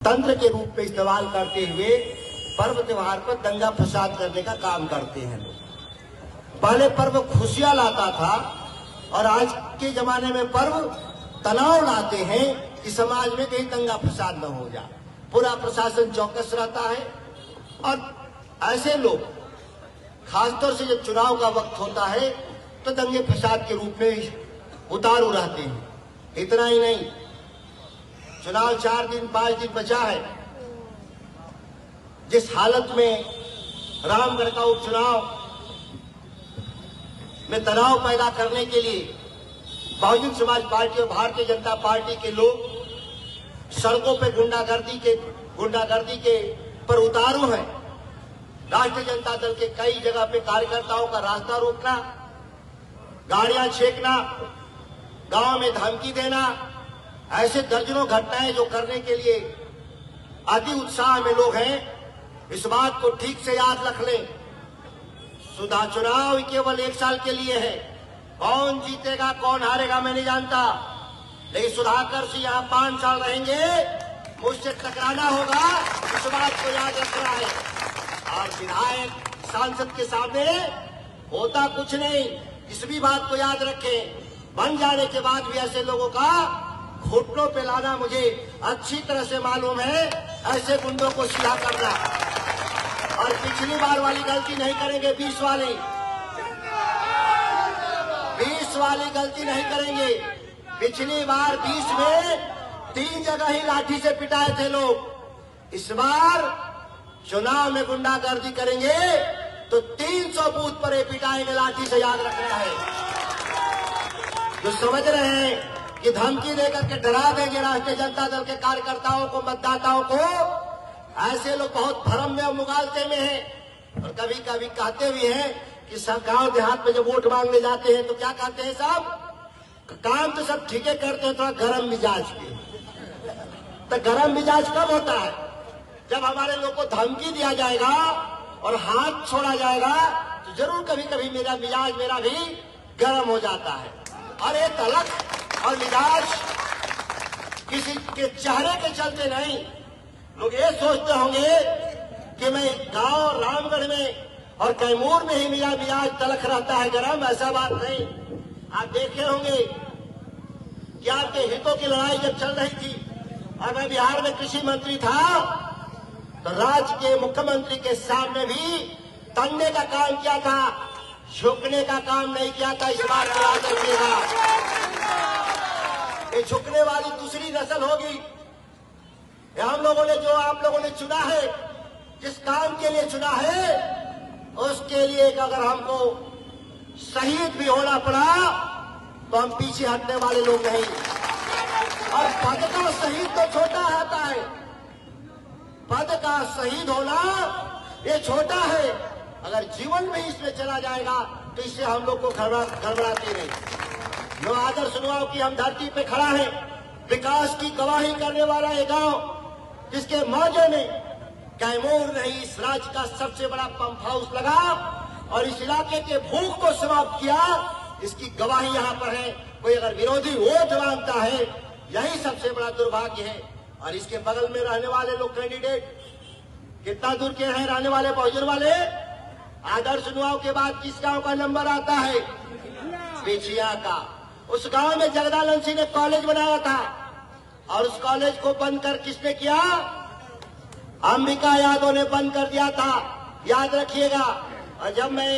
तंत्र के रूप में इस्तेमाल करते हुए पर्व त्योहार पर दंगा फसाद करने का काम करते हैं लोग। पहले पर्व खुशियां लाता था और आज के जमाने में पर्व तनाव लाते हैं कि समाज में कहीं दंगा फसाद न हो जाए। पूरा प्रशासन चौकस रहता है और ऐसे लोग खासतौर से जब चुनाव का वक्त होता है तो दंगे फसाद के रूप में उतारू रहते हैं। इतना ही नहीं, चुनाव 4 दिन 5 दिन बचा है। जिस हालत में रामगढ़ का उपचुनाव में तनाव पैदा करने के लिए बहुजन समाज पार्टी और भारतीय जनता पार्टी के लोग सड़कों पे गुंडागर्दी के पर उतारू हैं। राष्ट्रीय जनता दल के कई जगह पे कार्यकर्ताओं का रास्ता रोकना, गाड़ियां छेकना, गांव में धमकी देना, ऐसे दर्जनों घटनाएं जो करने के लिए अति उत्साह में लोग हैं। इस बात को ठीक से याद रख लें, चुनाव केवल 1 साल के लिए है। कौन जीतेगा कौन हारेगा मैं नहीं जानता, लेकिन सुधाकर सिंह यहाँ 5 साल रहेंगे, मुझसे टकराना होगा, इस बात को याद रखना है। और विधायक सांसद के सामने होता कुछ नहीं, इस भी बात को याद रखें। बन जाने के बाद भी ऐसे लोगों का घुटनों पे लाना मुझे अच्छी तरह से मालूम है। ऐसे गुंडों को सीधा करना और पिछली बार वाली गलती नहीं करेंगे। 20 वाली गलती नहीं करेंगे। पिछली बार 20 में 3 जगह ही लाठी से पिटाए थे लोग। इस बार चुनाव में गुंडागर्दी करेंगे तो 300 बूथ पर पिटाएंगे लाठी से, याद रखना है। जो समझ रहे हैं कि धमकी देकर के डरा देंगे राष्ट्रीय जनता दल के कार्यकर्ताओं को, मतदाताओं को, ऐसे लोग बहुत भ्रम में और मुगालते में हैं। और कभी कभी कहते भी हैं कि सब गांव देहात में जब वोट मांगने जाते हैं तो क्या कहते हैं, साहब काम तो सब ठीक है करते हैं, थोड़ा गर्म मिजाज के। तो गर्म मिजाज कब होता है? जब हमारे लोग को धमकी दिया जाएगा और हाथ छोड़ा जाएगा तो जरूर कभी कभी मेरा भी गर्म हो जाता है। और ये तलक और मिजाज किसी के चेहरे के चलते नहीं। लोग ये सोचते होंगे कि मैं गांव रामगढ़ में और कैमूर में ही मेरा मिजाज तलख रहता है, गरम। ऐसा बात नहीं। आप देखे होंगे कि आपके हितों की लड़ाई जब चल रही थी और मैं बिहार में कृषि मंत्री था तो राज्य के मुख्यमंत्री के सामने भी तनने का काम किया था, झुकने का काम नहीं किया था। इस बात को याद रखिएगा। ये झुकने वाली दूसरी नस्ल होगी। हम लोगों ने, जो आप लोगों ने चुना है, जिस काम के लिए चुना है, उसके लिए अगर हमको शहीद भी होना पड़ा तो हम पीछे हटने वाले लोग नहीं। और पद का शहीद तो छोटा होता है, पद का शहीद होना ये छोटा है। अगर जीवन में इसमें चला जाएगा तो इससे हम लोग को घबराते नहीं। जो आदर्श चुनाव की हम धरती पे खड़ा है, विकास की गवाही करने वाला ये गांव, जिसके मौजे में कैमूर नहीं इस राज्य का सबसे बड़ा पंप हाउस लगा और इस इलाके के भूख को समाप्त किया, इसकी गवाही यहाँ पर है। कोई अगर विरोधी वोट मांगता है, यही सबसे बड़ा दुर्भाग्य है। और इसके बगल में रहने वाले लोग कैंडिडेट कितना दूर के हैं रहने वाले बहुजन वाले? आदर्श चुनाव के बाद किस गांव का नंबर आता है? पिछिया का। उस गांव में जगदानंद सिंह ने कॉलेज बनाया था और उस कॉलेज को बंद कर किसने किया? अंबिका यादव ने बंद कर दिया था, याद रखिएगा। और जब मैं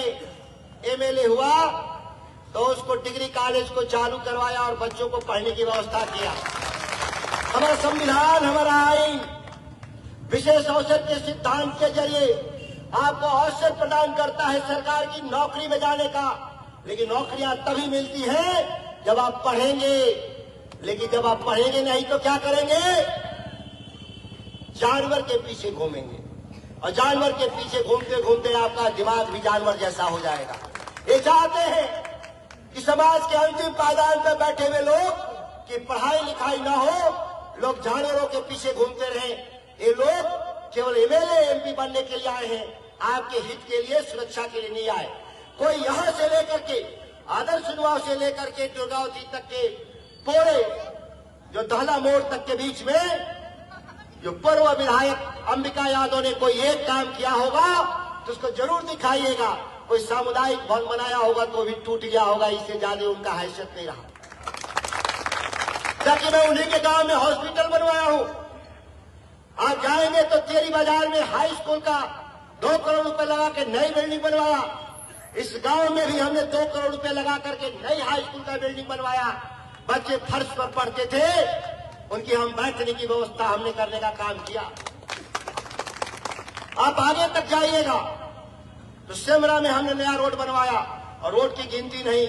एमएलए हुआ तो उसको डिग्री कॉलेज को चालू करवाया और बच्चों को पढ़ने की व्यवस्था किया। हमारा संविधान, हमारा आईन विशेष अवसर के सिद्धांत के जरिए आपको अवसर प्रदान करता है सरकार की नौकरी में जाने का। लेकिन नौकरियां तभी मिलती है जब आप पढ़ेंगे। लेकिन जब आप पढ़ेंगे नहीं तो क्या करेंगे? जानवर के पीछे घूमेंगे और जानवर के पीछे घूमते घूमते आपका दिमाग भी जानवर जैसा हो जाएगा। ये चाहते हैं कि समाज के अंतिम पायदान पर बैठे हुए लोग की पढ़ाई लिखाई ना हो, लोग जानवरों के पीछे घूमते रहें। ये लोग केवल एमएलए एमपी बनने के लिए आए हैं, आपके हित के लिए, सुरक्षा के लिए नहीं आए। कोई यहां से लेकर के आदर्श चुनाव से लेकर के दुर्गावती तक के पूरे जो दहला मोड़ तक के बीच में जो पूर्व विधायक अंबिका यादव ने कोई एक काम किया होगा तो उसको जरूर दिखाइएगा। कोई सामुदायिक भवन बनाया होगा तो भी टूट गया होगा, इससे ज्यादा उनका हैसियत नहीं रहा। जबकि मैं उन्हीं के गांव में हॉस्पिटल बनवाया हूं। आप जाएंगे तो तेरी बाजार में हाई स्कूल का 2 करोड़ रुपए लगा के नई बिल्डिंग बनवाया। इस गांव में भी हमने 2 करोड़ रुपए लगा करके नई हाई स्कूल का बिल्डिंग बनवाया। बच्चे फर्श पर पढ़ते थे, उनकी हम बैठने की व्यवस्था हमने करने का काम किया। आप आगे तक जाइएगा तो सिमरा में हमने नया रोड बनवाया और रोड की गिनती नहीं,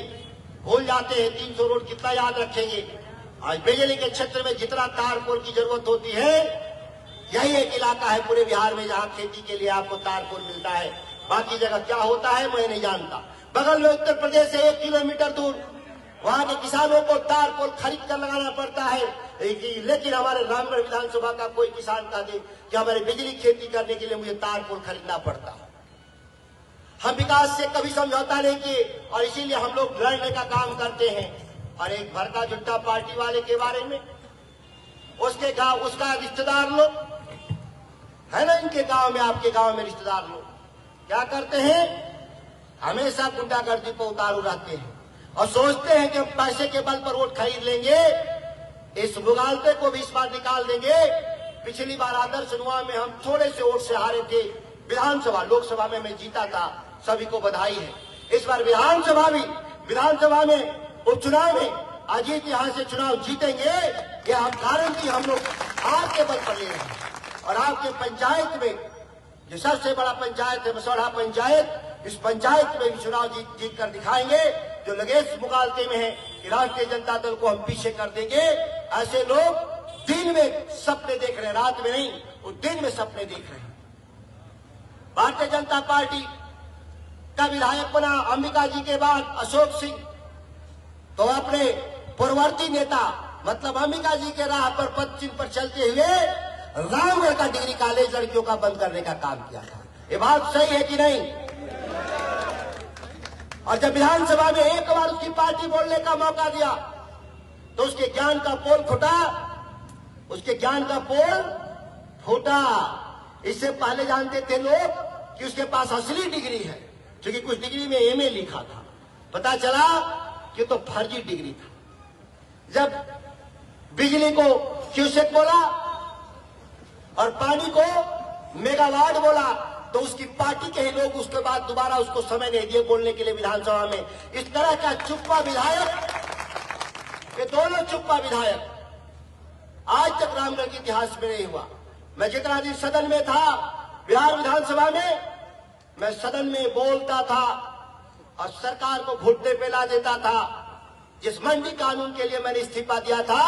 भूल जाते हैं 300 रोड कितना याद रखेंगे। आज बिजली के क्षेत्र में जितना तारपुर की जरूरत होती है, यही एक इलाका है पूरे बिहार में जहां खेती के लिए आपको तारपुर मिलता है। बाकी जगह क्या होता है मैं नहीं जानता। बगल में उत्तर प्रदेश से 1 किलोमीटर दूर वहां के किसानों को तारपुर खरीद कर लगाना पड़ता है, लेकिन हमारे रामगढ़ विधानसभा का कोई किसान कह दे कि हमारे बिजली खेती करने के लिए मुझे तारपुर खरीदना पड़ता है। हम विकास से कभी समझौता नहीं किए और इसीलिए हम लोग लड़ने का काम करते हैं। और एक भड़का जुट्टा पार्टी वाले के बारे में, उसके गांव उसका रिश्तेदार लोग है ना, इनके गांव में आपके गांव में रिश्तेदार लोग क्या करते हैं, हमेशा गुंडागर्दी पर उतारू रहते हैं और सोचते हैं कि हम पैसे के बल पर वोट खरीद लेंगे, इस मुगालते को भी इस बार निकाल देंगे। पिछली बार आदर्श चुनाव में हम थोड़े से वोट से हारे थे, विधानसभा लोकसभा में मैं जीता था, सभी को बधाई है। इस बार विधानसभा में उपचुनाव में अजीत यहां से चुनाव जीतेंगे, ये आप गारंटी हम लोग आपके बल पर ले रहे हैं। और आपके पंचायत में जो सबसे बड़ा पंचायत है मसौढ़ा पंचायत, इस पंचायत में भी चुनाव जीत कर दिखाएंगे। जो लगेश मुगालते में है कि राष्ट्रीय जनता दल को हम पीछे कर देंगे, ऐसे लोग दिन में सपने देख रहे हैं, रात में नहीं, वो दिन में सपने देख रहे हैं। भारतीय जनता पार्टी का विधायक बना अंबिका जी के बाद अशोक सिंह, तो अपने पूर्ववर्ती नेता मतलब अंबिका जी के राह पर पद चिन्ह पर चलते हुए रामगढ़ का डिग्री कॉलेज लड़कियों का बंद करने का काम किया था। ये बात सही है कि नहीं? और जब विधानसभा में एक बार उसकी पार्टी बोलने का मौका दिया तो उसके ज्ञान का पोल फूटा। इससे पहले जानते थे लोग कि उसके पास असली डिग्री है, क्योंकि कुछ डिग्री में एमए लिखा था, पता चला कि तो फर्जी डिग्री था। जब बिजली को क्यूसेक बोला और पानी को मेगावाट बोला तो उसकी पार्टी के ही लोग उसके बाद दोबारा उसको समय नहीं दिए बोलने के लिए विधानसभा में। इस तरह का चुप्पा विधायक, ये दोनों चुप्पा विधायक आज तक रामगढ़ के इतिहास में नहीं हुआ। मैं जितना दिन सदन में था बिहार विधानसभा में, मैं सदन में बोलता था और सरकार को घुटने पे ला देता था। जिस मंडी कानून के लिए मैंने इस्तीफा दिया था,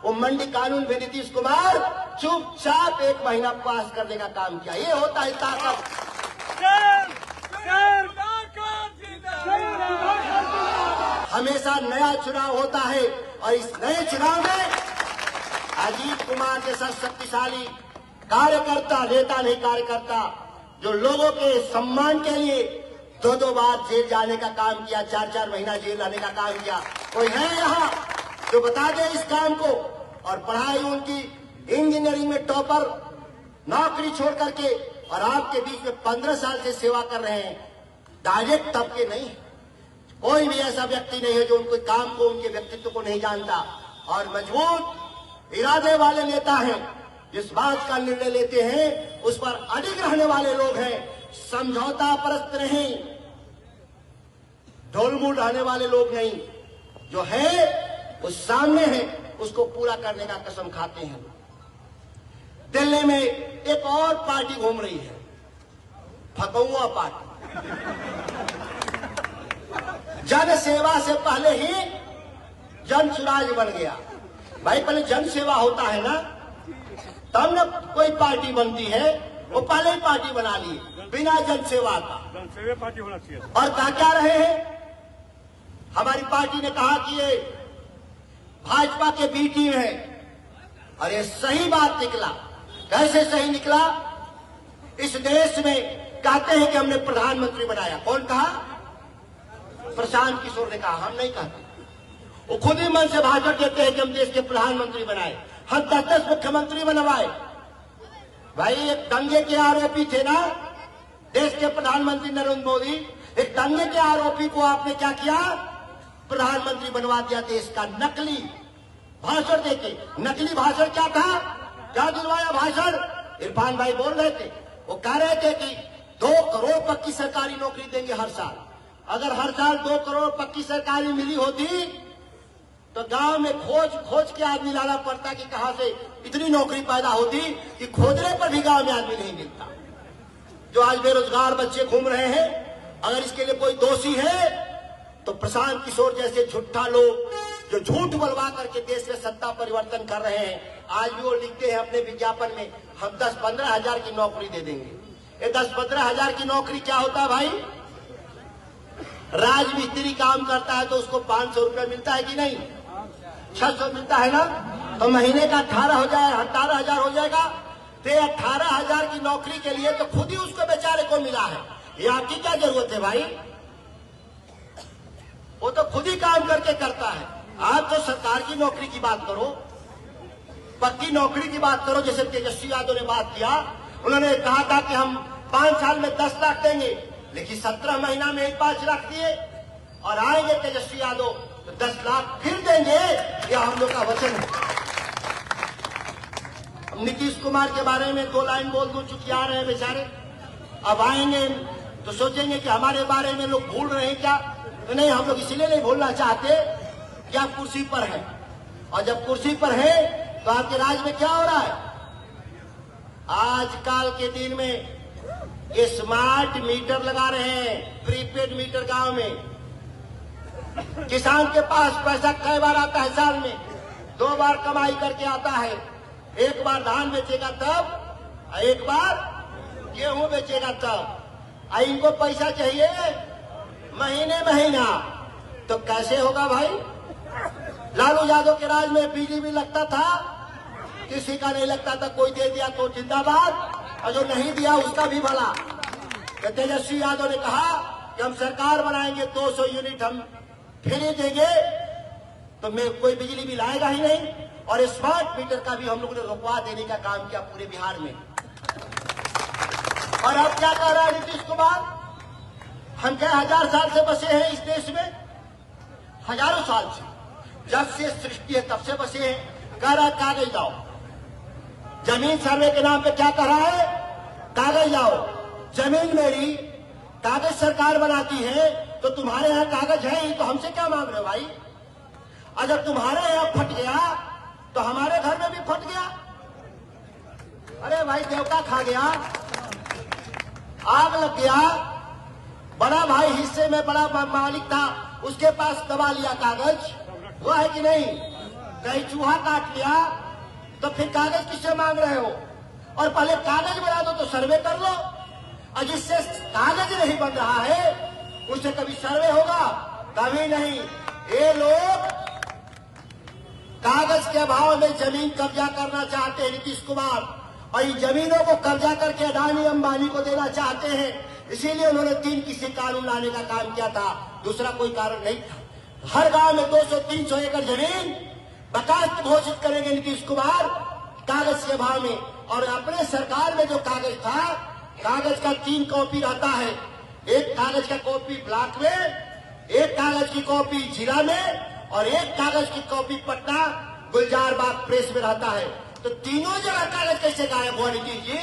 वो मंडी कानून में नीतीश कुमार चुपचाप 1 महीना पास करने का काम किया। ये होता है ताकत। हमेशा नया चुनाव होता है और इस नए चुनाव में अजीत कुमार जैसा शक्तिशाली कार्यकर्ता, नेता नहीं कार्यकर्ता, जो लोगों के सम्मान के लिए 2-2 बार जेल जाने का काम किया, 4-4 महीना जेल रहने का काम किया, कोई है यहाँ जो बता दे इस काम को। और पढ़ाई उनकी इंजीनियरिंग में टॉपर, नौकरी छोड़ करके, और आपके बीच में 15 साल से सेवा कर रहे हैं। डायरेक्ट तबके नहीं, कोई भी ऐसा व्यक्ति नहीं है जो उनके काम को, उनके व्यक्तित्व को नहीं जानता। और मजबूत इरादे वाले नेता हैं, जिस बात का निर्णय लेते हैं उस पर अडिग रहने वाले लोग हैं। समझौता परस्त नहीं, ढोलमूल रहने वाले लोग नहीं, जो है वो सामने है, उसको पूरा करने का कसम खाते हैं। दिल्ली में एक और पार्टी घूम रही है, फकौआ पार्टी। जन सेवा से पहले ही जन सुराज बन गया। भाई पहले जन सेवा होता है ना, तब न कोई पार्टी बनती है। वो पहले ही पार्टी बना ली बिना जन सेवा का। जनसेवा पार्टी होना चाहिए। और कहा क्या रहे हैं, हमारी पार्टी ने कहा कि ये भाजपा के बी टीम है, और ये सही बात निकला। कैसे सही निकला? इस देश में कहते हैं कि हमने प्रधानमंत्री बनाया। कौन कहा? प्रशांत किशोर ने कहा, हम नहीं कहते। वो खुद ही मन से भाषण देते हैं कि हम देश के प्रधानमंत्री बनाए, हम 10-10 मुख्यमंत्री बनवाए। भाई एक दंगे के आरोपी थे ना देश के प्रधानमंत्री नरेंद्र मोदी, एक दंगे के आरोपी को आपने क्या किया, प्रधानमंत्री बनवा दिया देश का, नकली भाषण देके। नकली भाषण क्या था, क्या दिलवाया भाषण, इरफान भाई बोल रहे थे, वो कह रहे थे कि 2 करोड़ पक्की सरकारी नौकरी देंगे हर साल। अगर हर साल 2 करोड़ पक्की सरकारी मिली होती तो गांव में खोज के आदमी लाना पड़ता कि कहां से इतनी नौकरी पैदा होती कि खोजने पर भी गांव में आदमी नहीं मिलता। जो आज बेरोजगार बच्चे घूम रहे हैं, अगर इसके लिए कोई दोषी है तो प्रशांत किशोर जैसे झूठा लोग जो झूठ बोलवा करके देश में सत्ता परिवर्तन कर रहे हैं। आज भी वो लिखते हैं अपने विज्ञापन में, हम 10-15 हजार की नौकरी दे देंगे। ये 10-15 हजार की नौकरी क्या होता है भाई, राजमिस्त्री काम करता है तो उसको 500 रुपया मिलता है कि नहीं, 600 मिलता है ना, तो महीने का 18,000 हो जाएगा। तो 18,000 की नौकरी के लिए तो खुद ही उसको बेचारे को मिला है, ये आपकी क्या जरूरत है भाई, वो तो खुद ही काम करके करता है। आप तो सरकार की नौकरी की बात करो, पक्की नौकरी की बात करो। जैसे तेजस्वी यादव ने बात किया, उन्होंने कहा था कि हम 5 साल में 10 लाख देंगे, लेकिन 17 महीना में 5 लाख दिए, और आएंगे तेजस्वी यादव तो 10 लाख फिर देंगे, यह हम लोग का वचन है। नीतीश कुमार के बारे में 2 लाइन बोल दूं, चुकी आ रहे हैं बेचारे, अब आएंगे तो सोचेंगे कि हमारे बारे में लोग भूल रहे हैं क्या, तो नहीं, हम लोग इसीलिए नहीं भूलना चाहते कि आप कुर्सी पर हैं, और जब कुर्सी पर है तो आपके राज में क्या हो रहा है। आजकल के दिन में ये स्मार्ट मीटर लगा रहे हैं, प्रीपेड मीटर गांव में। किसान के पास पैसा कई बार आता है साल में, 2 बार कमाई करके आता है, एक बार धान बेचेगा तब, एक बार गेहूं बेचेगा तब, इनको पैसा चाहिए महीना, तो कैसे होगा भाई। लालू यादव के राज में बिजली भी लगता था, किसी का नहीं लगता था, कोई दे दिया तो जिंदाबाद, और जो नहीं दिया उसका भी भला। तो तेजस्वी यादव ने कहा कि हम सरकार बनाएंगे, 200 यूनिट हम फ्री देंगे, तो मैं कोई बिजली बिल आएगा ही नहीं, और स्मार्ट मीटर का भी हम लोगों ने रुकवा देने का काम किया पूरे बिहार में। और अब क्या कह रहा है नीतीश कुमार, हम क्या 1000 साल से बसे हैं इस देश में, हजारों साल से, जब से सृष्टि है तब से बसे हैं। कह रहा है कागज लाओ, जमीन सर्वे के नाम पे क्या कह रहा है, कागज लाओ, जमीन मेरी, कागज सरकार बनाती है, तो तुम्हारे यहाँ कागज है ही, तो हमसे क्या मांग रहे हो भाई। अगर तुम्हारे यहाँ फट गया तो हमारे घर में भी फट गया, अरे भाई देवता खा गया, आग लग गया, बड़ा भाई हिस्से में बड़ा मालिक था, उसके पास दबा लिया कागज, हुआ है कि नहीं, कहीं चूहा काट लिया, तो फिर कागज किससे मांग रहे हो। और पहले कागज बना दो तो सर्वे कर लो, और जिससे कागज नहीं बन रहा है उससे कभी सर्वे होगा, कभी नहीं। ये लोग कागज के अभाव में जमीन कब्जा करना चाहते हैं नीतीश कुमार, और इन जमीनों को कब्जा करके अडानी अंबानी को देना चाहते हैं। इसीलिए उन्होंने 3 किसी कानून लाने का काम किया था, दूसरा कोई कारण नहीं था। हर गांव में 200-300 एकड़ जमीन बकायदा घोषित करेंगे नीतीश कुमार कागज के अभाव में। और अपने सरकार में जो कागज था, कागज का 3 कॉपी रहता है, एक कागज का कॉपी ब्लॉक में, एक कागज की कॉपी जिला में, और एक कागज की कॉपी पटना गुलजार बाग प्रेस में रहता है। तो तीनों जगह कागज कैसे गायब हुआ नीतीश जी।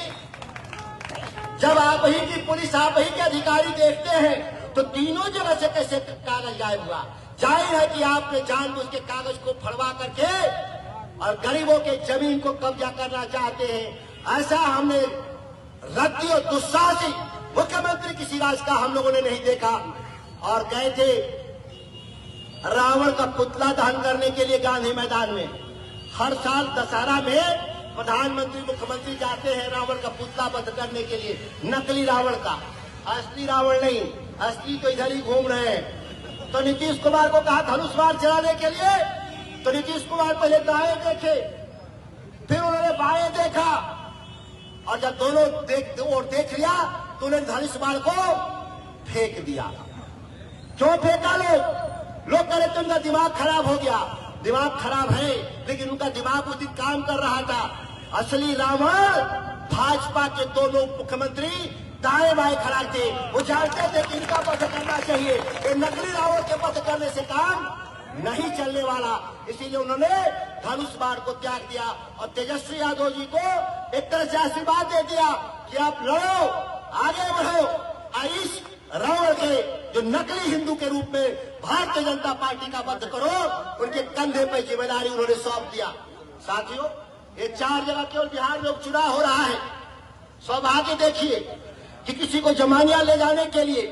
जब आप ही की पुलिस, आप ही के अधिकारी देखते हैं, तो तीनों जगह से कैसे कागज गायब हुआ। जाहिर है कि आपने जानबूझ के कागज को फड़वा करके और गरीबों के जमीन को कब्जा करना चाहते हैं। ऐसा हमने रद्दी और दुस्साहसी मुख्यमंत्री किसी राज का हम लोगों ने नहीं देखा। और गए थे रावण का पुतला दहन करने के लिए गांधी मैदान में। हर साल दशहरा में प्रधानमंत्री मुख्यमंत्री जाते हैं रावण का पुतला बंद करने के लिए, नकली रावण का, असली रावण नहीं, असली तो इधर ही घूम रहे हैं। तो नीतीश कुमार को कहा धनुष बाण चलाने के लिए, तो नीतीश कुमार पहले दाएं देखे, फिर उन्होंने बाएं देखा, और जब दोनों देख लिया तो उन्होंने धनुष बाण को फेंक दिया। क्यों फेंका लोग कह रहे तुमका दिमाग खराब हो गया। दिमाग खराब है, लेकिन उनका दिमाग उस दिन काम कर रहा था। असली रावण था भाजपा के दोनों मुख्यमंत्री दाएं बाएं खड़ा थे। वो जानते थे कि इनका पथ करना चाहिए, ये नकली रावण के पथ करने से काम नहीं चलने वाला। इसीलिए उन्होंने धनुष बाण को त्याग दिया और तेजस्वी यादव जी को एक तरह से आशीर्वाद दे दिया कि आप लड़ो, आगे बढ़ो, इस रावण के जो नकली हिंदू के रूप में भारतीय जनता पार्टी का वध करो, उनके कंधे पर जिम्मेदारी उन्होंने सौंप दिया। साथियों, ये 4 जगह केवल बिहार में उपचुनाव हो रहा है। सौभाग्य देखिए कि किसी को जमानिया ले जाने के लिए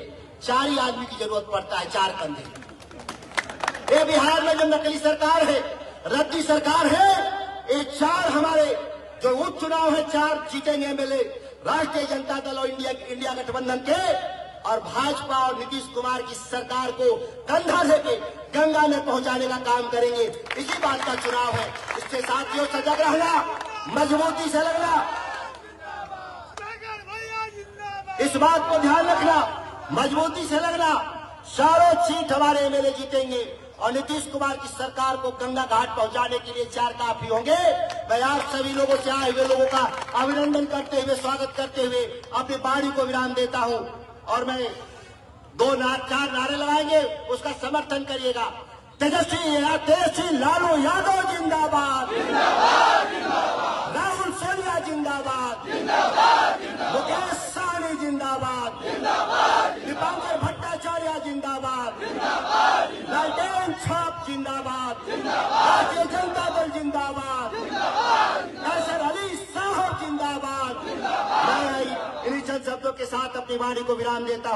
4 ही आदमी की जरूरत पड़ता है, 4 कंधे। ये बिहार में जो नकली सरकार है, रद्दी सरकार है, ये 4 हमारे जो उपचुनाव है 4 जीतेंगे एमएलए राष्ट्रीय जनता दल और इंडिया गठबंधन के, और भाजपा और नीतीश कुमार की सरकार को कंधा लेके गंगा में पहुंचाने का काम करेंगे। इसी बात का चुनाव है। इसके साथियों सजग रहना, मजबूती से लगना, इस बात को ध्यान रखना, मजबूती से लगना। 4 सीट हमारे एमएलए जीतेंगे और नीतीश कुमार की सरकार को गंगा घाट पहुंचाने के लिए 4 काफी होंगे। मैं आप सभी लोगों से आए हुए लोगों का अभिनंदन करते हुए, स्वागत करते हुए अपनी वाणी को विराम देता हूं और मैं 2-4 नारे लगाएंगे, उसका समर्थन करिएगा। तेजस्वी लालू यादव जिंदाबाद, राहुल सोनिया जिंदाबाद, मुकेश सहनी जिंदाबाद, दीपांकर भट्टाचार्य जिंदाबाद, लालटेन छाप जिंदाबाद, भारतीय जनता दल जिंदाबाद, कैसर अली साहब जिंदाबाद। मैं इन्हीं चंद शब्दों के साथ अपनी वाणी को विराम देता हूं।